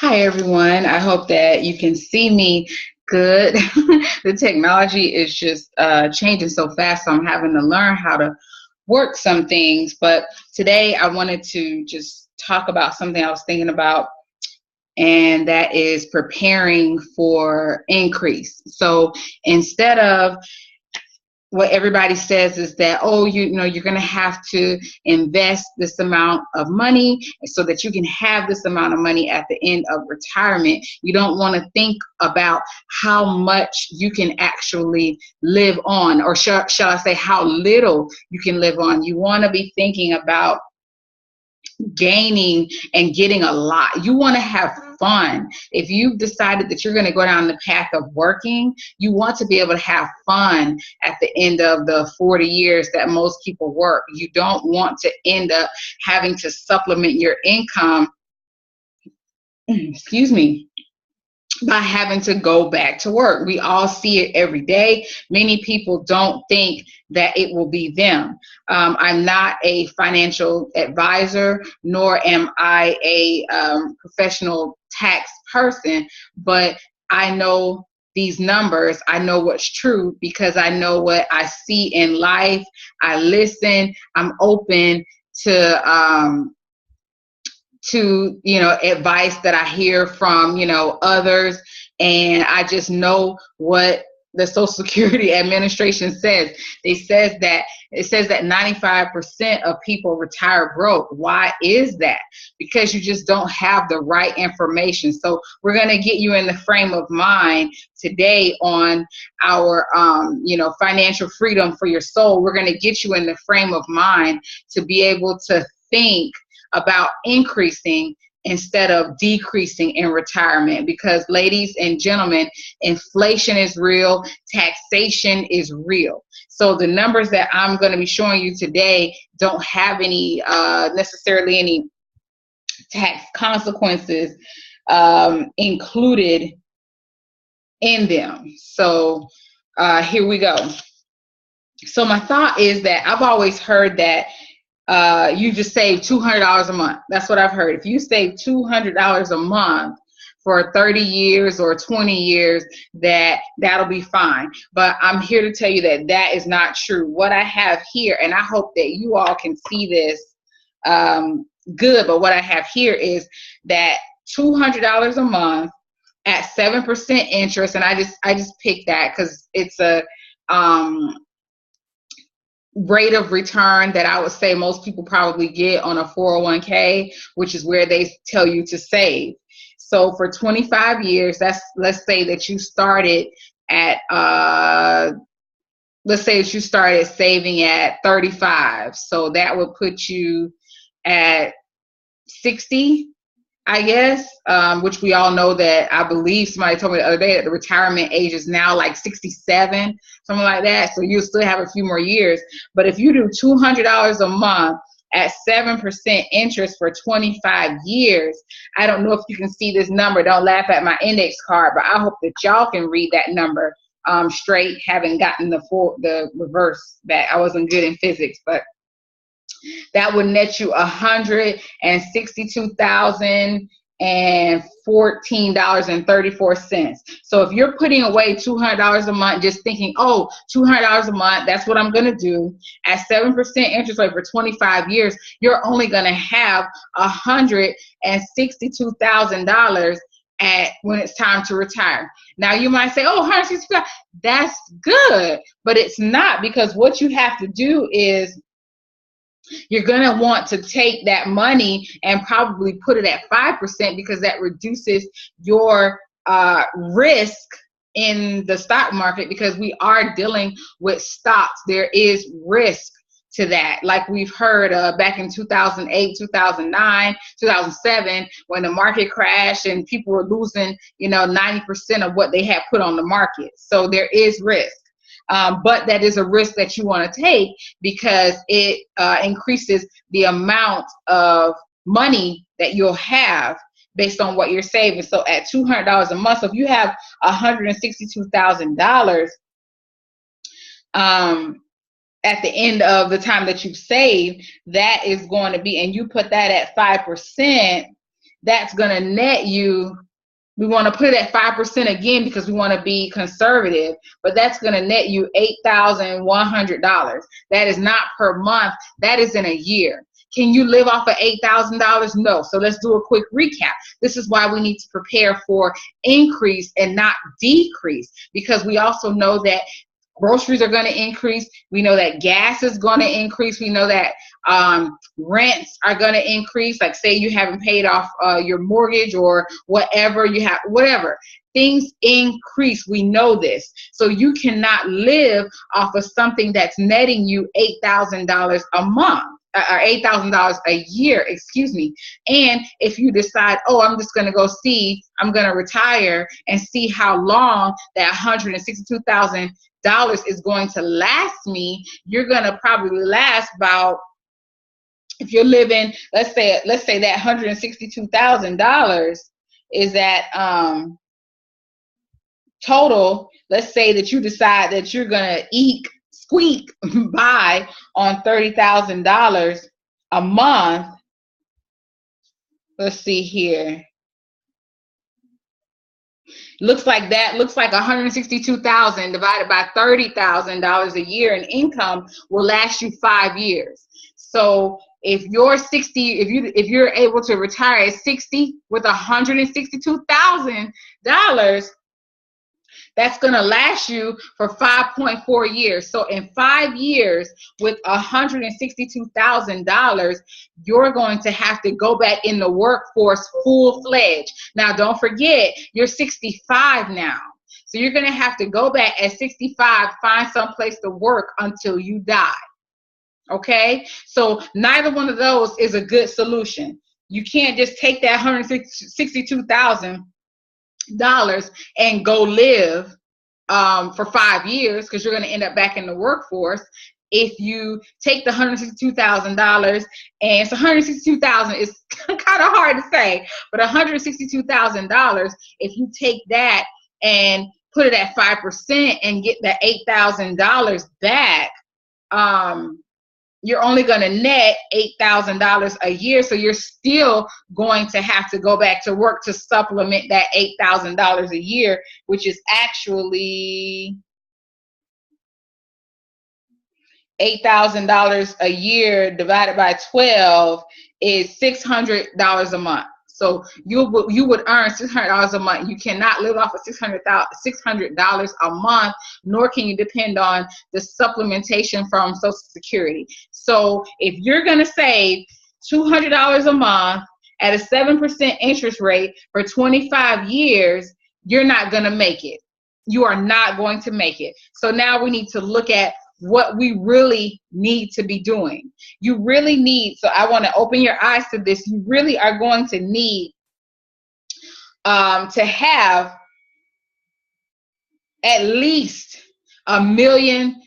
Hi, everyone. I hope that you can see me good. The technology is just changing so fast, so I'm having to learn how to work some things. But today I wanted to just talk about something I was thinking about, and that is preparing for increase. So instead of what everybody says is that, oh, you're going to have to invest this amount of money so that you can have this amount of money at the end of retirement. You don't want to think about how much you can actually live on, or shall I say how little you can live on. You want to be thinking about gaining and getting a lot. You want to have fun. If you've decided that you're going to go down the path of working, you want to be able to have fun at the end of the 40 years that most people work. You don't want to end up having to supplement your income, excuse me, by having to go back to work. We all see it every day. Many people don't think that it will be them. I'm not a financial advisor, nor am I a professional tax person, but I know these numbers. I know what's true because I know what I see in life. I listen. I'm open to advice that I hear from others, and I just know what the Social Security Administration says. It says that 95% of people retire broke. Why is that? Because you just don't have the right information. So we're going to get you in the frame of mind today on our financial freedom for your soul. We're going to get you in the frame of mind to be able to think about increasing instead of decreasing in retirement. Because, ladies and gentlemen, inflation is real, taxation is real. So the numbers that I'm going to be showing you today don't have any necessarily any tax consequences included in them. So here we go. So my thought is that I've always heard that you just save $200 a month. That's what I've heard. If you save $200 a month for 30 years or 20 years, that'll be fine. But I'm here to tell you that that is not true. What I have here, and I hope that you all can see this good, but what I have here is that $200 a month at 7% interest, and I just picked that because it's a rate of return that I would say most people probably get on a 401k, which is where they tell you to save. So for 25 years, let's say that you started at let's say that you started saving at 35. So that would put you at 60, I guess, which we all know that. I believe somebody told me the other day that the retirement age is now like 67, something like that. So you'll still have a few more years. But if you do $200 a month at 7% interest for 25 years, I don't know if you can see this number. Don't laugh at my index card, but I hope that y'all can read that number straight, having gotten the reverse back. I wasn't good in physics, but that would net you $162,014.34. So if you're putting away $200 a month, just thinking, oh, $200 a month, that's what I'm going to do at 7% interest rate for 25 years, you're only going to have $162,000 when it's time to retire. Now you might say, oh, 165, that's good, but it's not, because what you have to do is you're going to want to take that money and probably put it at 5%, because that reduces your risk in the stock market, because we are dealing with stocks. There is risk to that. Like we've heard back in 2008, 2009, 2007, when the market crashed and people were losing, 90% of what they had put on the market. So there is risk. But that is a risk that you want to take, because it increases the amount of money that you'll have based on what you're saving. So at $200 a month, so if you have $162,000 at the end of the time that you've saved, that is going to be, and you put that at 5%, that's going to net you, we want to put it at 5% again because we want to be conservative, but that's going to net you $8,100. That is not per month. That is in a year. Can you live off of $8,000? No. So let's do a quick recap. This is why we need to prepare for increase and not decrease, because we also know that groceries are going to increase. We know that gas is going to increase. We know that rents are going to increase. Like say you haven't paid off your mortgage or whatever you have, whatever. Things increase. We know this. So you cannot live off of something that's netting you $8,000 a month. Or $8,000 a year, excuse me. And if you decide, oh, I'm just going to go see, I'm going to retire and see how long that $162,000 is going to last me, you're going to probably last about, if you're living, let's say that $162,000 is that total. Let's say that you decide that you're going to squeak by on $30,000 a month. Let's see here. Looks like $162,000 divided by $30,000 a year in income will last you 5 years. So if you're 60, if you're able to retire at 60 with $162,000, that's going to last you for 5.4 years. So in 5 years with $162,000, you're going to have to go back in the workforce full-fledged. Now, don't forget, you're 65 now. So you're going to have to go back at 65, find some place to work until you die. Okay? So neither one of those is a good solution. You can't just take that $162,000 and go live for 5 years, because you're going to end up back in the workforce. If you take the $162,000, and so $162,000 is kind of hard to say, but $162,000, if you take that and put it at 5% and get that $8,000 back, you're only going to net $8,000 a year. So you're still going to have to go back to work to supplement that $8,000 a year, which is actually $8,000 a year divided by 12 is $600 a month. So you would earn $600 a month. You cannot live off of $600 a month, nor can you depend on the supplementation from Social Security. So if you're going to save $200 a month at a 7% interest rate for 25 years, you're not going to make it. You are not going to make it. So now we need to look at what we really need to be doing. You really need, so I want to open your eyes to this. You really are going to need to have at least $1 million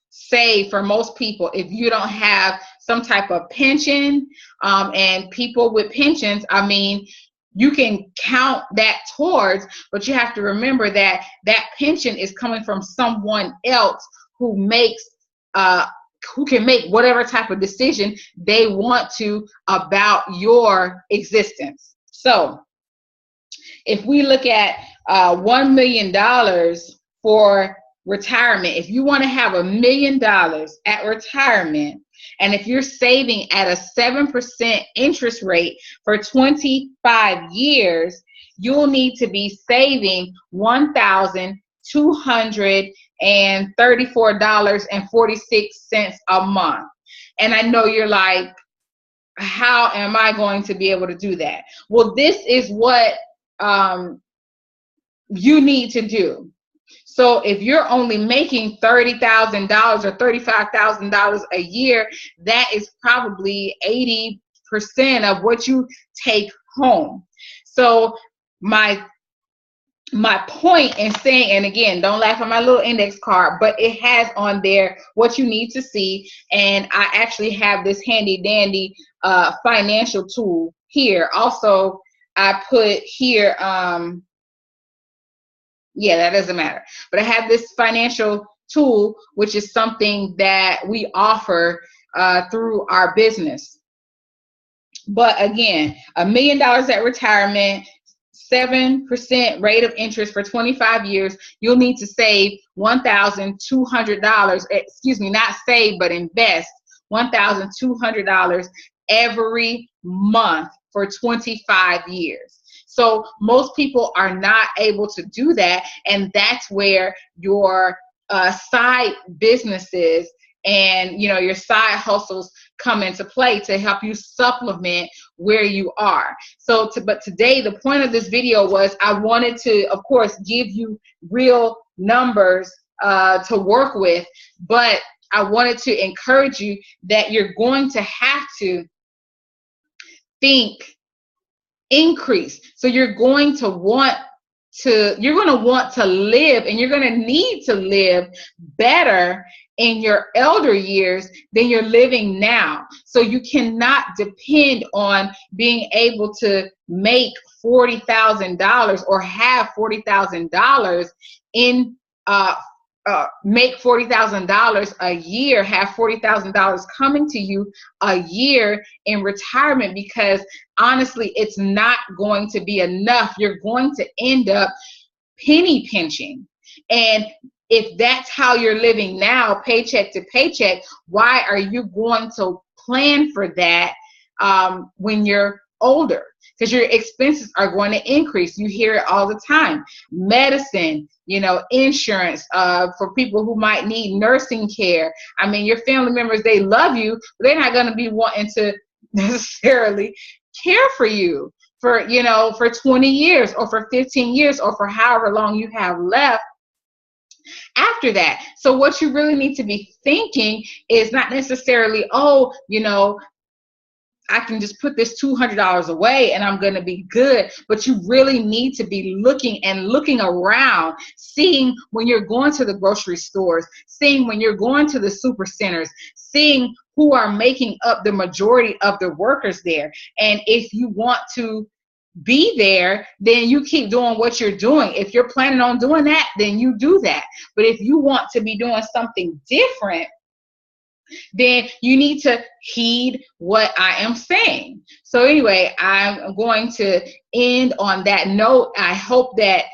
saved for most people. If you don't have some type of pension, and people with pensions, I mean, you can count that towards, but you have to remember that that pension is coming from someone else who can make whatever type of decision they want to about your existence. So if we look at $1 million for retirement, if you want to have $1 million at retirement, and if you're saving at a 7% interest rate for 25 years, you'll need to be saving $1,234.46 a month. And I know you're like, how am I going to be able to do that? Well, this is what you need to do. So if you're only making $30,000 or $35,000 a year, that is probably 80% of what you take home. So my point in saying, and again, don't laugh at my little index card, but it has on there what you need to see. And I actually have this handy dandy financial tool here. Also, I put here, yeah, that doesn't matter. But I have this financial tool, which is something that we offer through our business. But again, $1 million at retirement, 7% rate of interest for 25 years, you'll need to save $1,200, excuse me, not save, but invest $1,200 every month for 25 years. So most people are not able to do that. And that's where your side businesses and your side hustles come into play to help you supplement where you are. So but today the point of this video was I wanted to, of course, give you real numbers to work with, but I wanted to encourage you that you're going to have to think increase. So you're going to want to live, and you're going to need to live better in your elder years than you're living now. So you cannot depend on being able to make $40,000 or have $40,000 in make $40,000 a year, have $40,000 coming to you a year in retirement, because honestly, it's not going to be enough. You're going to end up penny pinching. And if that's how you're living now, paycheck to paycheck, why are you going to plan for that when you're older? Because your expenses are going to increase. You hear it all the time. Medicine, insurance for people who might need nursing care. I mean, your family members, they love you, but they're not going to be wanting to necessarily care for you for 20 years or for 15 years or for however long you have left after that. So what you really need to be thinking is not necessarily, I can just put this $200 away and I'm going to be good. But you really need to be looking around, seeing when you're going to the grocery stores, seeing when you're going to the super centers, seeing who are making up the majority of the workers there. And if you want to be there, then you keep doing what you're doing. If you're planning on doing that, then you do that. But if you want to be doing something different, then you need to heed what I am saying. So anyway, I'm going to end on that note. I hope that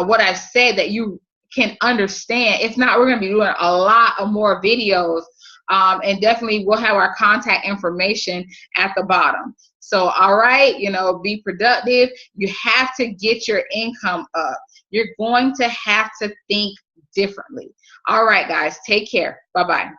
what I've said that you can understand. If not, we're going to be doing a lot of more videos, and definitely we'll have our contact information at the bottom. So, all right, be productive. You have to get your income up. You're going to have to think differently. All right, guys, take care. Bye-bye.